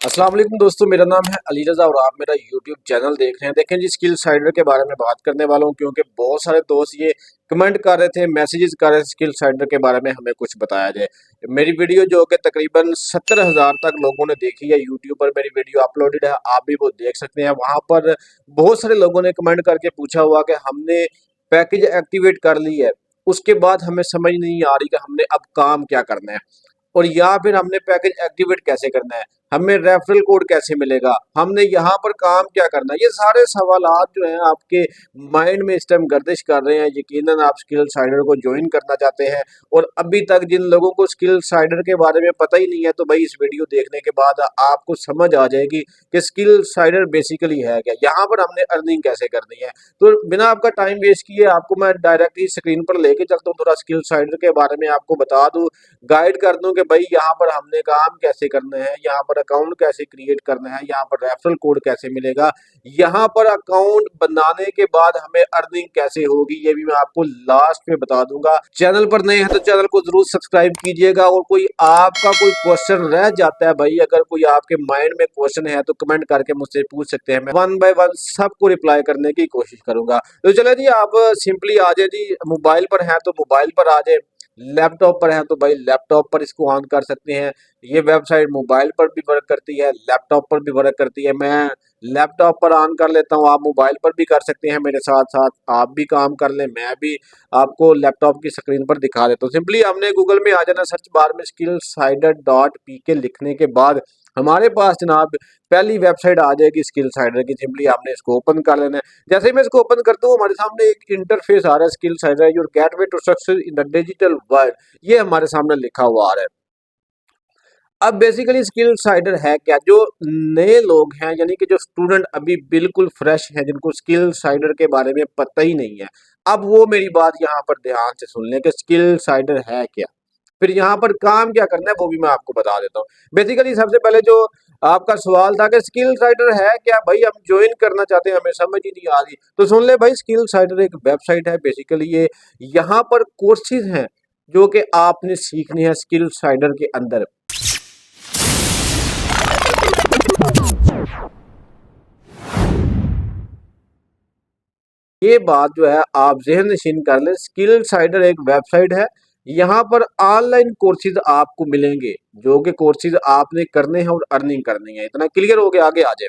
अस्सलाम वालेकुम दोस्तों, मेरा नाम है अली रज़ा और आप मेरा यूट्यूब चैनल देख रहे हैं। देखें जी, स्किल साइडर के बारे में बात करने वाला हूं क्योंकि बहुत सारे दोस्त ये कमेंट कर रहे थे, मैसेजेस कर रहे थे स्किल साइडर के बारे में हमें कुछ बताया जाए। मेरी वीडियो जो कि तकरीबन 70,000 तक लोगों ने देखी है, यूट्यूब पर मेरी वीडियो अपलोडेड है, आप भी वो देख सकते हैं। वहाँ पर बहुत सारे लोगों ने कमेंट करके पूछा हुआ कि हमने पैकेज एक्टिवेट कर ली है, उसके बाद हमें समझ नहीं आ रही कि हमने अब काम क्या करना है, और या फिर हमने पैकेज एक्टिवेट कैसे करना है, हमें रेफरल कोड कैसे मिलेगा, हमने यहाँ पर काम क्या करना है। ये सारे सवालात जो हैं आपके माइंड में इस टाइम गर्दिश कर रहे हैं। यकीनन आप स्किल साइडर को ज्वाइन करना चाहते हैं और अभी तक जिन लोगों को स्किल साइडर के बारे में पता ही नहीं है, तो भाई इस वीडियो देखने के बाद आपको समझ आ जाएगी कि स्किल साइडर बेसिकली है क्या, यहाँ पर हमने अर्निंग कैसे करनी है। तो बिना आपका टाइम वेस्ट किए आपको मैं डायरेक्ट ही स्क्रीन पर लेके चलता हूँ, थोड़ा स्किल साइडर के बारे में आपको बता दूँ, गाइड कर दूं कि भाई यहाँ पर हमने काम कैसे करना है, यहाँ पर अकाउंट कैसे क्रिएट करना है, यहाँ पर रेफरल कोड कैसे मिलेगा, यहाँ पर अकाउंट बनाने के बाद हमें अर्निंग कैसे होगी, ये भी मैं आपको लास्ट में बता दूंगा। चैनल पर नए हैं तो चैनल को जरूर सब्सक्राइब कीजिएगा। और कोई आपका कोई क्वेश्चन रह जाता है भाई, अगर कोई आपके माइंड में क्वेश्चन है तो कमेंट करके मुझसे पूछ सकते हैं, मैं वन बाय वन सबको रिप्लाई करने की कोशिश करूंगा। तो चले जी, आप सिंपली आ जाए जी, मोबाइल पर है तो मोबाइल पर आ जाए, लैपटॉप पर है तो भाई लैपटॉप पर इसको ऑन कर सकते हैं। ये वेबसाइट मोबाइल पर भी वर्क करती है, लैपटॉप पर भी वर्क करती है। मैं लैपटॉप पर ऑन कर लेता हूँ, आप मोबाइल पर भी कर सकते हैं, मेरे साथ साथ आप भी काम कर लें, मैं भी आपको लैपटॉप की स्क्रीन पर दिखा देता हूँ। सिंपली हमने गूगल में आ जाना, सर्च बार में स्किल साइडर डॉट पी के लिखने के बाद हमारे पास जनाब पहली वेबसाइट आ जाएगी स्किल साइडर की। सिंपली आपने इसको ओपन कर लेना है। जैसे ही मैं इसको ओपन करता हूँ, हमारे सामने एक इंटरफेस आ रहा है, skill cider your gateway to success in the digital world, ये हमारे सामने लिखा हुआ आ रहा है। अब बेसिकली स्किल साइडर है क्या, जो नए लोग हैं यानी कि जो स्टूडेंट अभी बिल्कुल फ्रेश हैं, जिनको स्किल साइडर के बारे में पता ही नहीं है, अब वो मेरी बात यहाँ पर ध्यान से सुन लें कि स्किल साइडर है क्या, फिर यहाँ पर काम क्या करना है वो भी मैं आपको बता देता हूँ। बेसिकली सबसे पहले जो आपका सवाल था कि स्किल साइडर है क्या, भाई हम ज्वाइन करना चाहते हैं, हमें समझ ही नहीं आ रही, तो सुन ले भाई, स्किल साइडर एक वेबसाइट है। बेसिकली ये यहाँ पर कोर्सेज हैं जो कि आपने सीखने हैं स्किल साइडर के अंदर। ये बात जो है आप ज़हन नशीन कर लें, स्किल साइडर एक वेबसाइट है, यहाँ पर ऑनलाइन कोर्सेज आपको मिलेंगे, जो कि कोर्सेज आपने करने हैं और अर्निंग करनी है। इतना क्लियर हो गया, आगे आ जाए।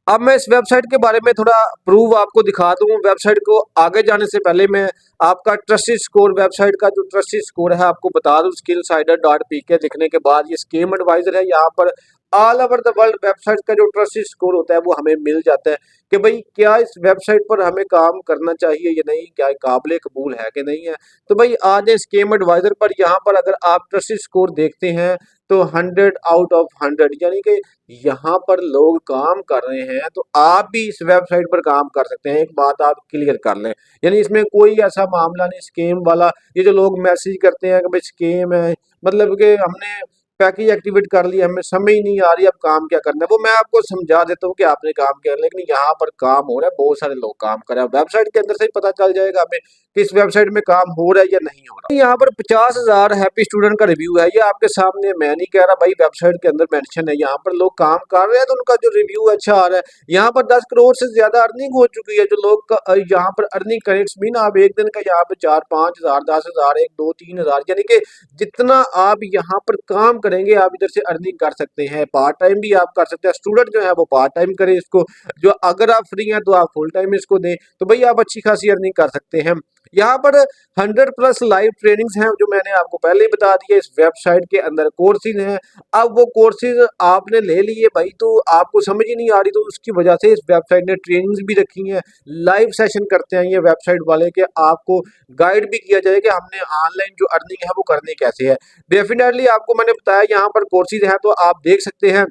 अब मैं इस वेबसाइट के बारे में थोड़ा प्रूव आपको दिखा दूं। वेबसाइट को आगे जाने से पहले मैं आपका ट्रस्टेड स्कोर, वेबसाइट का जो ट्रस्टेड स्कोर है आपको बता दूं। स्किल साइडर डॉट पी के लिखने के बाद ये स्कीम एडवाइजर है, यहाँ पर all over the world website का जो ट्रस्टेड स्कोर होता है वो हमें मिल जाता है कि भाई क्या इस वेबसाइट पर हमें काम करना चाहिए या नहीं, क्या काबिल कबूल है कि नहीं है। तो भाई आज स्कीम एडवाइजर पर यहाँ पर अगर आप ट्रस्टेड स्कोर देखते हैं तो 100 आउट ऑफ 100, यानी कि यहाँ पर लोग काम कर रहे हैं, तो आप भी इस वेबसाइट पर काम कर सकते हैं। एक बात आप क्लियर कर लें, यानी इसमें कोई ऐसा मामला नहीं स्कैम वाला। ये जो लोग मैसेज करते हैं कि भाई स्कैम है, मतलब कि हमने पैकेज एक्टिवेट कर लिया, हमें समझ ही नहीं आ रही अब काम क्या करना है, वो मैं आपको समझा देता हूँ कि आपने काम किया, लेकिन यहाँ पर काम हो रहा है, बहुत सारे लोग काम कर रहे हैं। वेबसाइट के अंदर से ही पता चल जाएगा हमें कि इस वेबसाइट में काम हो रहा है या नहीं हो रहा। यहाँ पर 50,000 हैप्पी स्टूडेंट का रिव्यू है, ये आपके सामने, मैं नहीं कह रहा भाई, वेबसाइट के अंदर मेंशन है। यहाँ पर लोग काम कर रहे हैं तो उनका जो रिव्यू अच्छा आ रहा है। यहाँ पर 10 करोड़ से ज्यादा अर्निंग हो चुकी है। जो लोग यहाँ पर अर्निंग करें, इट्स मीन आप एक दिन का यहाँ पे 4-5 हज़ार, 10,000, 1-2-3 हज़ार, यानी कि जितना आप यहाँ पर काम करेंगे आप इधर से अर्निंग कर सकते हैं। पार्ट टाइम भी आप कर सकते हैं। स्टूडेंट जो है वो पार्ट टाइम करें इसको, जो अगर आप फ्री हैं तो आप फुल टाइम इसको दें, तो भाई आप अच्छी खासी अर्निंग कर सकते हैं। यहाँ पर 100+ लाइव ट्रेनिंग्स हैं जो मैंने आपको पहले ही बता दिया। इस वेबसाइट के अंदर कोर्सेज हैं। अब वो कोर्सेज आपने ले लिए भाई, तो आपको समझ ही नहीं आ रही, तो उसकी वजह से इस वेबसाइट ने ट्रेनिंग्स भी रखी हैं, लाइव सेशन करते हैं ये वेबसाइट वाले, के आपको गाइड भी किया जाए कि हमने ऑनलाइन जो अर्निंग है वो करनी कैसे है। डेफिनेटली आपको मैंने बताया यहाँ पर कोर्सेज हैं, तो आप देख सकते हैं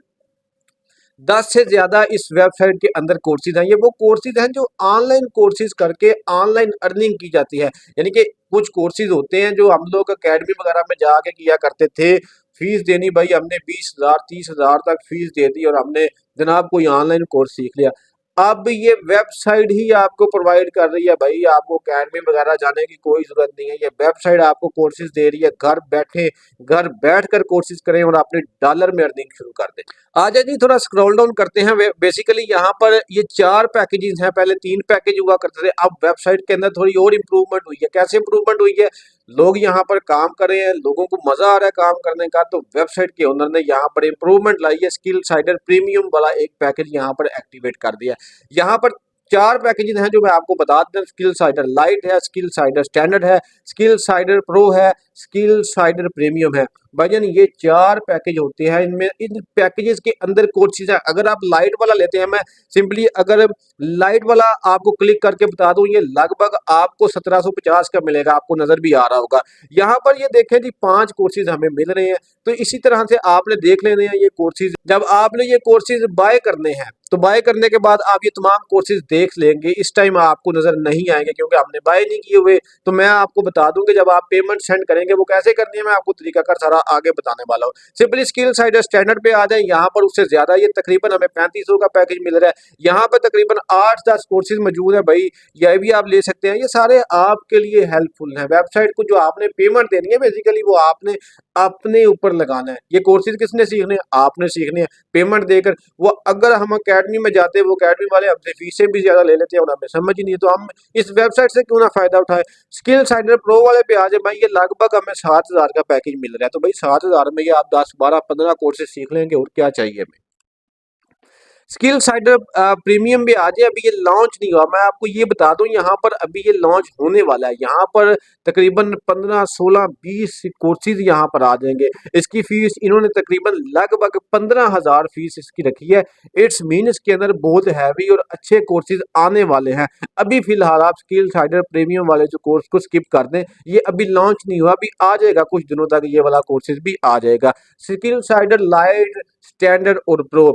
10 से ज्यादा इस वेबसाइट के अंदर कोर्सेज हैं। ये वो कोर्सेज हैं जो ऑनलाइन कोर्सेज करके ऑनलाइन अर्निंग की जाती है। यानी कि कुछ कोर्सेज होते हैं जो हम लोग अकेडमी वगैरह में जाके किया करते थे, फीस देनी भाई, हमने 20,000 30,000 तक फीस दे दी और हमने जनाब कोई ऑनलाइन कोर्स सीख लिया। अब ये वेबसाइट ही आपको प्रोवाइड कर रही है भाई, आपको अकेडमी वगैरह जाने की कोई जरूरत नहीं है। ये वेबसाइट आपको कोर्सेज दे रही है, घर बैठे घर बैठकर कोर्सेज करें और अपने डॉलर में अर्निंग शुरू कर दें। आ जाए जी, थोड़ा स्क्रॉल डाउन करते हैं। बेसिकली यहाँ पर ये 4 पैकेजेस हैं, पहले 3 पैकेज हुआ करते थे, अब वेबसाइट के अंदर थोड़ी और इंप्रूवमेंट हुई है। कैसे इंप्रूवमेंट हुई है? लोग यहाँ पर काम कर रहे हैं, लोगों को मजा आ रहा है काम करने का, तो वेबसाइट के ओनर ने यहाँ पर इंप्रूवमेंट लाई है। स्किल साइडर प्रीमियम वाला एक पैकेज यहाँ पर एक्टिवेट कर दिया है। यहाँ पर 4 पैकेजेस हैं जो मैं आपको बता दें। स्किल साइडर लाइट है, स्किल साइडर स्टैंडर्ड है, स्किल साइडर प्रो है, स्किल साइडर प्रीमियम है। भाईजान ये 4 पैकेज होते हैं, इनमें इन पैकेजेस के अंदर कोर्सेज है। अगर आप लाइट वाला लेते हैं, मैं सिंपली अगर लाइट वाला आपको क्लिक करके बता दूं, ये लगभग आपको 1750 का मिलेगा, आपको नजर भी आ रहा होगा। यहाँ पर ये देखें जी 5 कोर्सेज हमें मिल रहे हैं। तो इसी तरह से आपने देख लेने हैं ये कोर्सेज। जब आपने ये कोर्सेज बाय करने हैं तो बाय करने के बाद आप ये तमाम कोर्सेज देख लेंगे। इस टाइम आपको नजर नहीं आएंगे क्योंकि हमने बाय नहीं किए हुए। तो मैं आपको बता दूं कि जब आप पेमेंट सेंड करेंगे वो कैसे करनी है, मैं आपको तरीकाकार सारा आगे बताने वाला हूँ। सिंपली स्किल साइडर स्टैंडर्ड पे आ जाए, यहाँ पर उससे ज्यादा ये तकरीबन हमें 3500 का पैकेज मिल रहा है। यहाँ पर तकरीबन 8-10 कोर्सेज मौजूद है भाई, यह भी आप ले सकते हैं। ये सारे आपके लिए हेल्पफुल हैं। वेबसाइट को जो आपने पेमेंट देनी है बेसिकली वो आपने अपने ऊपर लगाना है। ये कोर्सेज किसने सीखने हैं? आपने सीखने हैं पेमेंट देकर। वो अगर हम अकेडमी में जाते हैं, वो अकेडमी वाले हमसे फीसें भी ज्यादा ले लेते हैं और हमें समझ ही नहीं है, तो हम इस वेबसाइट से क्यों ना फायदा उठाए। स्किल साइडर प्रो वाले पे आ जाए भाई, ये लगभग हमें 7000 का पैकेज मिल रहा है। तो भाई 7000 में ये आप 10-12-15 कोर्सेज सीख लेंगे और क्या चाहिए हमें। स्किल साइडर प्रीमियम भी आ जाए, अभी ये लॉन्च नहीं हुआ। मैं आपको ये बता दूं, यहाँ पर अभी ये लॉन्च होने वाला है। यहाँ पर तकरीबन 15, 16, 20 कोर्सेज यहाँ पर आ जाएंगे। इसकी फीस इन्होंने तकरीबन लगभग 15,000 फीस इसकी रखी है। इट्स मीन इसके अंदर बहुत हैवी और अच्छे कोर्सेज आने वाले हैं। अभी फिलहाल आप स्किल साइडर प्रीमियम वाले जो कोर्स को स्किप कर दें, ये अभी लॉन्च नहीं हुआ, अभी आ जाएगा कुछ दिनों तक, ये वाला कोर्सेज भी आ जाएगा। स्किल साइडर लाइट, स्टैंडर्ड और प्रो,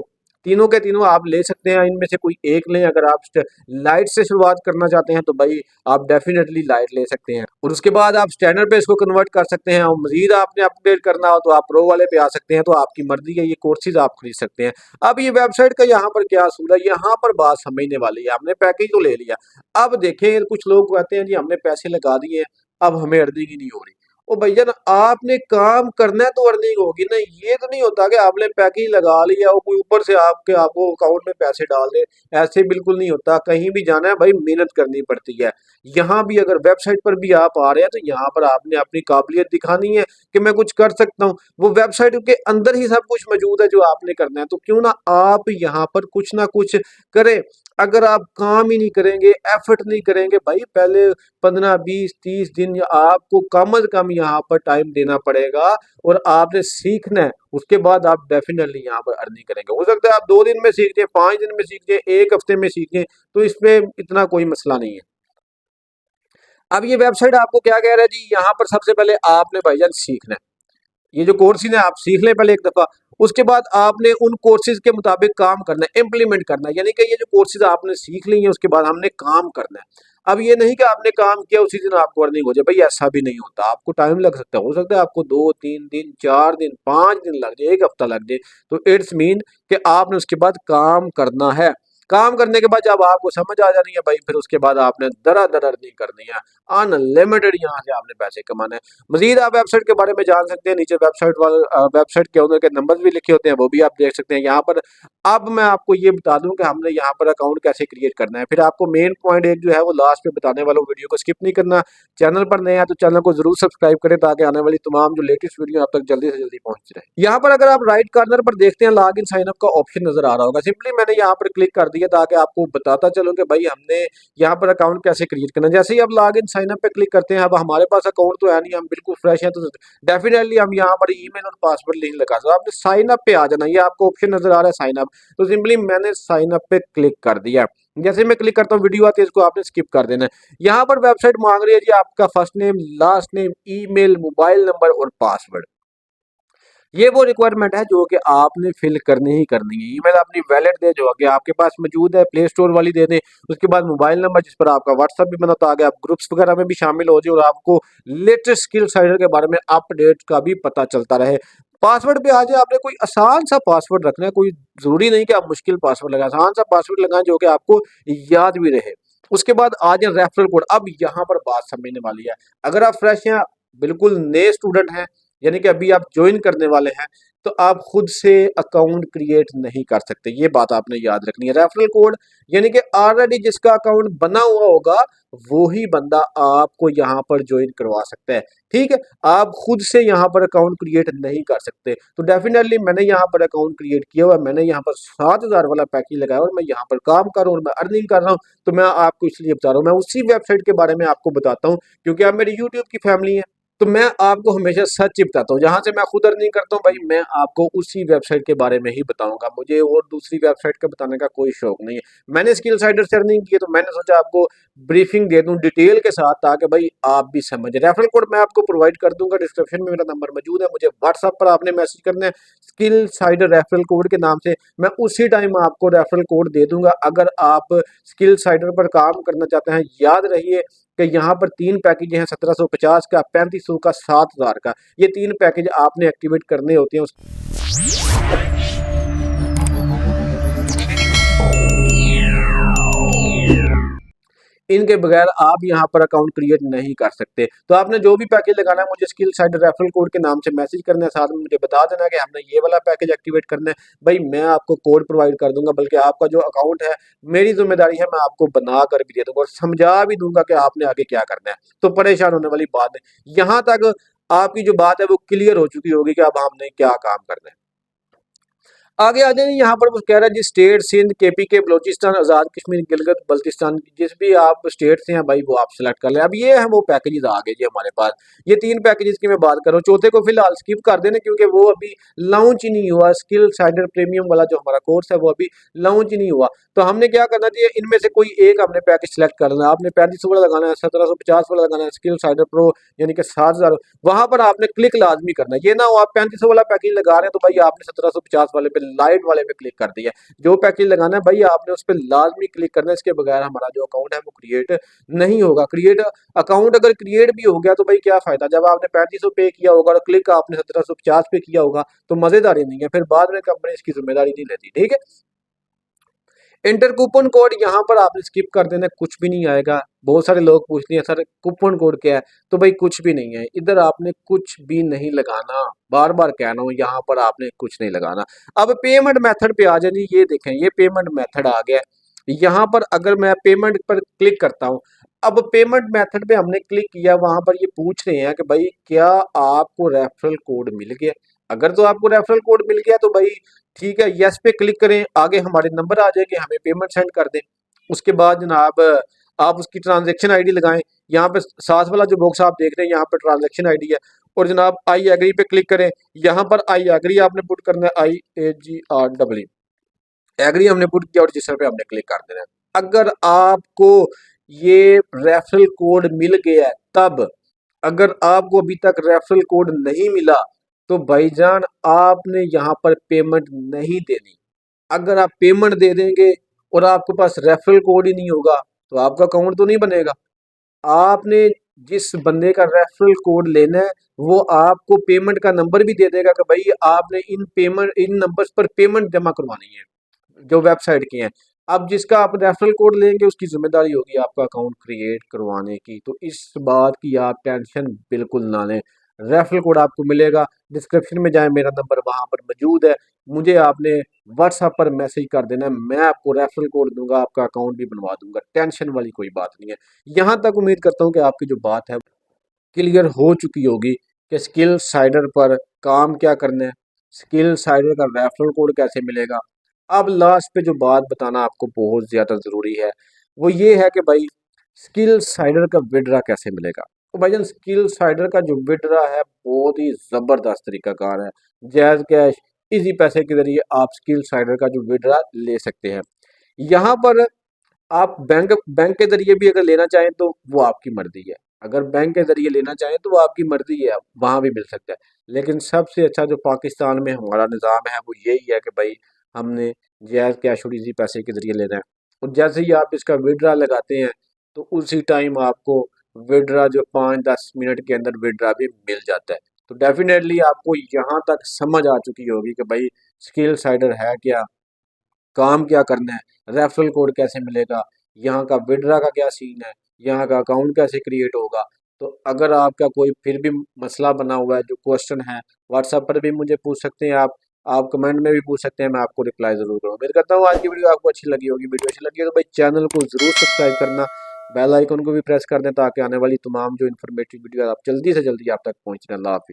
तीनों के तीनों आप ले सकते हैं। इनमें से कोई एक लें। अगर आप लाइट से शुरुआत करना चाहते हैं तो भाई आप डेफिनेटली लाइट ले सकते हैं, और उसके बाद आप स्टैंडर्ड पे इसको कन्वर्ट कर सकते हैं। और मजीद आपने अपग्रेड करना हो तो आप प्रो वाले पे आ सकते हैं। तो आपकी मर्जी है, ये कोर्सेज आप खरीद सकते हैं। अब ये वेबसाइट का यहाँ पर क्या असूल है, यहाँ पर बात समझने वाली है। हमने पैकेज तो ले लिया, अब देखें कुछ लोग कहते हैं जी हमने पैसे लगा दिए हैं, अब हमें अर्निंग ही नहीं हो रही। ओ भैया ना, आपने काम करना है तो अर्निंग होगी ना। ये तो नहीं होता कि आपने पैकेज लगा लिया और कोई ऊपर से आपको अकाउंट में पैसे डाल दे। ऐसे बिल्कुल नहीं होता। कहीं भी जाना है भाई मेहनत करनी पड़ती है। यहाँ भी अगर वेबसाइट पर भी आप आ रहे हैं तो यहाँ पर आपने अपनी काबिलियत दिखानी है कि मैं कुछ कर सकता हूँ। वो वेबसाइट के अंदर ही सब कुछ मौजूद है जो आपने करना है। तो क्यों ना आप यहाँ पर कुछ ना कुछ करें। अगर आप काम ही नहीं करेंगे, एफर्ट नहीं करेंगे भाई, पहले 15, 20, 30 दिन आपको कम से कम यहाँ पर टाइम देना पड़ेगा और आपने सीखना है। उसके बाद आप डेफिनेटली यहाँ पर अर्निंग करेंगे। हो सकता है आप 2 दिन में सीख जाए, 5 दिन में सीख जाए, 1 हफ्ते में सीख जाए, तो इसमें इतना कोई मसला नहीं है। अब ये वेबसाइट आपको क्या कह रहा है जी, यहाँ पर सबसे पहले आपने भाईजान सीखना है। ये जो कोर्सेज है आप सीख लें पहले एक दफा, उसके बाद आपने उन कोर्सेज के मुताबिक काम करना है, इम्प्लीमेंट करना है। यानी कि ये जो कोर्सेज आपने सीख ली है उसके बाद हमने काम करना है। अब ये नहीं कि आपने काम किया उसी दिन आपको अर्निंग हो जाए, भाई ऐसा भी नहीं होता। आपको टाइम लग सकता है, हो सकता है आपको 2-3 दिन, 4 दिन, 5 दिन लग जाए, 1 हफ्ता लग जाए। तो इट्स मीन कि आपने उसके बाद काम करना है। काम करने के बाद जब आपको समझ आ जानी है भाई, फिर उसके बाद आपने दर अर्निंग करनी है, अनलिमिटेड यहाँ से आपने पैसे कमाने हैं। मजीद आप वेबसाइट के बारे में जान सकते हैं, नीचे वेबसाइट के ओनर के नंबर भी लिखे होते हैं, वो भी आप देख सकते हैं यहाँ पर। अब मैं आपको ये बता दूं कि हमने यहाँ पर अकाउंट कैसे क्रिएट करना है। फिर आपको मेन पॉइंट एक जो है वो लास्ट पे बताने वाला हूँ, वीडियो को स्किप नहीं करना। चैनल पर नए हैं तो चैनल को जरूर सब्सक्राइब करें ताकि आने वाली तमाम जो लेटेस्ट वीडियो आप तक जल्दी से जल्दी पहुंच रहे। यहाँ पर अगर आप राइट कॉर्नर पर देखते हैं, लॉग इन साइन अप का ऑप्शन नजर आ रहा होगा। सिंपली मैंने यहाँ पर क्लिक कर दिया ताकि आपको बताता चलूं कि भाई हमने यहाँ पर अकाउंट कैसे क्रिएट करना है। जैसे ही आप लॉग इन साइन अप पे क्लिक करते हैं, अब हमारे पास अकाउंट तो है नहीं, हम बिल्कुल फ्रेश हैं, तो डेफिनेटली हम यहाँ पर ईमेल और पासवर्ड नहीं लगा सकते। आपने साइन अप पे आ जाना, ये आपको ऑप्शन नजर आ रहा है साइन अप। तो सिंपली मैंने साइन अप पे क्लिक कर दिया। जैसे मैं क्लिक करता हूँ वीडियो आती है, इसको आपने स्किप कर देना है। यहाँ पर वेबसाइट मांग रही है जी आपका first name, last name, email, mobile number और पासवर्ड। ये वो रिक्वायरमेंट है जो कि आपने फिल करनी ही करनी है। ईमेल अपनी वैलिड दे जो कि आपके पास मौजूद है, प्ले स्टोर वाली दे दें। उसके बाद मोबाइल नंबर जिस पर आपका व्हाट्सएप भी बना, तो आगे आप ग्रुप्स वगैरह में भी शामिल हो जाए और आपको लेटेस्ट स्किल साइडर के बारे में अपडेट का भी पता चलता रहे। पासवर्ड पे आ जाए, आपने कोई आसान सा पासवर्ड रखना है, कोई जरूरी नहीं कि आप मुश्किल पासवर्ड लगाएं, आसान सा पासवर्ड लगाएं जो कि आपको याद भी रहे। उसके बाद आ जाए रेफरल कोड। अब यहाँ पर बात समझने वाली है। अगर आप फ्रेश हैं, बिल्कुल नए स्टूडेंट हैं, यानी कि अभी आप ज्वाइन करने वाले हैं, तो आप खुद से अकाउंट क्रिएट नहीं कर सकते। ये बात आपने याद रखनी है। रेफरल कोड यानी कि ऑलरेडी जिसका अकाउंट बना हुआ होगा वो ही बंदा आपको यहाँ पर ज्वाइन करवा सकता है। ठीक है, आप खुद से यहाँ पर अकाउंट क्रिएट नहीं कर सकते। तो डेफिनेटली मैंने यहाँ पर अकाउंट क्रिएट किया हुआ है, मैंने यहाँ पर 7,000 वाला पैकेज लगाया और मैं यहाँ पर काम कर रहा हूँ और मैं अर्निंग कर रहा हूँ। तो मैं आपको इसलिए बता रहा हूँ, मैं उसी वेबसाइट के बारे में आपको बताता हूँ क्योंकि आप मेरी यूट्यूब की फैमिली है। तो मैं आपको हमेशा सच ही बताता हूँ, जहां से मैं खुद अर्निंग करता हूँ भाई, मैं आपको उसी वेबसाइट के बारे में ही बताऊंगा। मुझे और दूसरी वेबसाइट का बताने का कोई शौक नहीं है। मैंने स्किल साइडर से अर्निंग की है, तो मैंने सोचा आपको ब्रीफिंग दे दूं डिटेल के साथ, ताकि भाई आप भी समझ। रेफरल कोड मैं आपको प्रोवाइड कर दूंगा, डिस्क्रिप्शन में मेरा नंबर मौजूद है, मुझे व्हाट्सएप पर आपने मैसेज करना है स्किल साइडर रेफरल कोड के नाम से। मैं उसी टाइम आपको रेफरल कोड दे दूंगा। अगर आप स्किल साइडर पर काम करना चाहते हैं, याद रहिए कि यहाँ पर 3 पैकेज हैं, 1750 का, 3500 का, 7,000 का। ये 3 पैकेज आपने एक्टिवेट करने होते हैं। इनके बगैर आप यहाँ पर अकाउंट क्रिएट नहीं कर सकते। तो आपने जो भी पैकेज लगाना है, मुझे स्किल साइड रेफरल कोड के नाम से मैसेज करना है, साथ में मुझे बता देना कि हमने ये वाला पैकेज एक्टिवेट करना है। भाई मैं आपको कोड प्रोवाइड कर दूंगा, बल्कि आपका जो अकाउंट है मेरी जिम्मेदारी है, मैं आपको बना कर भी दे दूंगा और समझा भी दूंगा कि आपने आगे क्या करना है। तो परेशान होने वाली बात नहीं। यहाँ तक आपकी जो बात है वो क्लियर हो चुकी होगी कि अब हमने क्या काम करना है। आगे आ जाए, यहाँ पर वो कह रहा है जी स्टेट सिंध, केपीके, बलोचिस्तान, आजाद कश्मीर, गिलगित बल्तिस्तान, जिस भी आप स्टेट से हैं भाई वो आप सिलेक्ट कर लें। अब ये है वो पैकेजेस आ गए जी हमारे पास। ये 3 पैकेजेस की मैं बात कर रहा हूँ, चौथे को फिलहाल स्किप कर देना क्योंकि वो अभी लॉन्च ही नहीं हुआ। स्किल साइडर प्रीमियम वाला जो हमारा कोर्स है वो अभी लॉन्च ही नहीं हुआ। तो हमने क्या करना चाहिए, इनमें से कोई एक हमने पैकेज सिलेक्ट करना है। आपने 3500 वाला लगाना है, 1750 वाला लगाना है, स्किल साइडर प्रो यानी कि 7,000, वहां पर आपने क्लिक लाजमी करना है। ये ना हो आप 3500 वाला पैकेज लगा रहे हैं तो भाई आपने 1750 वाले पे, लाइट वाले पे क्लिक कर दिया। जो पैकेज लगाना है भाई आपने उस पर लाजमी क्लिक करना है, इसके बगैर हमारा जो अकाउंट है वो क्रिएट नहीं होगा। क्रिएट अकाउंट अगर क्रिएट भी हो गया तो भाई क्या फायदा, जब आपने 3500 पे किया होगा और क्लिक आपने 1750 पे किया होगा तो मजेदारी नहीं है, फिर बाद में कंपनी इसकी जिम्मेदारी नहीं लेती। ठीक है, इंटर कूपन कोड यहाँ पर आपने स्किप कर देना, कुछ भी नहीं आएगा। बहुत सारे लोग पूछते हैं सर कूपन कोड क्या है, तो भाई कुछ भी नहीं है, इधर आपने कुछ भी नहीं लगाना। बार बार कहना हूँ, यहाँ पर आपने कुछ नहीं लगाना। अब पेमेंट मेथड पे आ जाए, ये देखें ये पेमेंट मेथड आ गया। यहाँ पर अगर मैं पेमेंट पर क्लिक करता हूँ, अब पेमेंट मेथड पे हमने क्लिक किया, वहां पर ये पूछ रहे हैं कि भाई क्या आपको रेफरल कोड मिल गया। अगर तो आपको रेफरल कोड मिल गया तो भाई ठीक है, यस पे क्लिक करें, आगे हमारे नंबर आ जाएंगे, हमें पेमेंट सेंड कर दें। उसके बाद जनाब आप उसकी ट्रांजैक्शन आईडी लगाएं। यहाँ पे साथ वाला जो बॉक्स आप देख रहे हैं यहाँ पे ट्रांजैक्शन आईडी है, और जनाब आई एग्री पे क्लिक करें। यहाँ पर आई एग्री आपने पुट करना है, IAGREE एग्री हमने पुट किया और रजिस्टर पे हमने क्लिक कर देना है। अगर आपको ये रेफरल कोड मिल गया है तब, अगर आपको अभी तक रेफरल कोड नहीं मिला तो भाईजान आपने यहाँ पर पेमेंट नहीं देनी। अगर आप पेमेंट दे देंगे और आपके पास रेफरल कोड ही नहीं होगा तो आपका अकाउंट तो नहीं बनेगा। आपने जिस बंदे का रेफरल कोड लेना है वो आपको पेमेंट का नंबर भी दे देगा कि भाई आपने इन नंबर्स पर पेमेंट जमा करवानी है जो वेबसाइट के हैं। अब जिसका आप रेफरल कोड लेंगे उसकी जिम्मेदारी होगी आपका अकाउंट क्रिएट करवाने की। तो इस बात की आप टेंशन बिल्कुल ना लें, रेफरल कोड आपको मिलेगा। डिस्क्रिप्शन में जाएं, मेरा नंबर वहां पर मौजूद है, मुझे आपने व्हाट्सएप पर मैसेज कर देना है, मैं आपको रेफरल कोड दूंगा, आपका अकाउंट भी बनवा दूंगा। टेंशन वाली कोई बात नहीं है। यहाँ तक उम्मीद करता हूँ कि आपकी जो बात है क्लियर हो चुकी होगी कि स्किल साइडर पर काम क्या करना है, स्किल साइडर का रेफरल कोड कैसे मिलेगा। अब लास्ट पे जो बात बताना आपको बहुत ज़्यादा ज़रूरी है वो ये है कि भाई स्किल साइडर का विड्रा कैसे मिलेगा। तो भाईजान स्किल साइडर का जो विड्रा है बहुत ही ज़बरदस्त तरीकाकार है। जैज़ कैश इजी पैसे के ज़रिए आप स्किल साइडर का जो विड्रा ले सकते हैं। यहाँ पर आप बैंक बैंक के ज़रिए भी अगर लेना चाहें तो वो आपकी मर्ज़ी है। अगर बैंक के ज़रिए लेना चाहें तो वो आपकी मर्ज़ी है, वहाँ भी मिल सकता है। लेकिन सबसे अच्छा जो पाकिस्तान में हमारा निज़ाम है वो यही है कि भाई हमने जायज़ कैश और ईज़ी पैसे के ज़रिए लेना है। और जैसे ही आप इसका विड्रा लगाते हैं तो उसी टाइम आपको विड्रा जो 5-10 मिनट के अंदर विड्रा भी मिल जाता है। तो डेफिनेटली आपको यहाँ तक समझ आ चुकी होगी कि भाई स्किल साइडर है क्या, काम क्या करना है, रेफरल कोड कैसे मिलेगा, यहाँ का विड्रा का क्या सीन है, यहाँ का अकाउंट कैसे क्रिएट होगा। तो अगर आपका कोई फिर भी मसला बना हुआ है, जो क्वेश्चन है, व्हाट्सएप पर भी मुझे पूछ सकते हैं आप कमेंट में भी पूछ सकते हैं, मैं आपको रिप्लाई जरूर करूँ। उम्मीद करता हूँ आज की वीडियो आपको अच्छी लगी होगी। वीडियो अच्छी लगी है तो भाई चैनल को जरूर सब्सक्राइब करना, बेल आइकन को भी प्रेस कर दें ताकि आने वाली तमाम जो इन्फॉर्मेटिव वीडियो आप जल्दी से जल्दी आप तक पहुँचने। अल्लाह हाफिज़।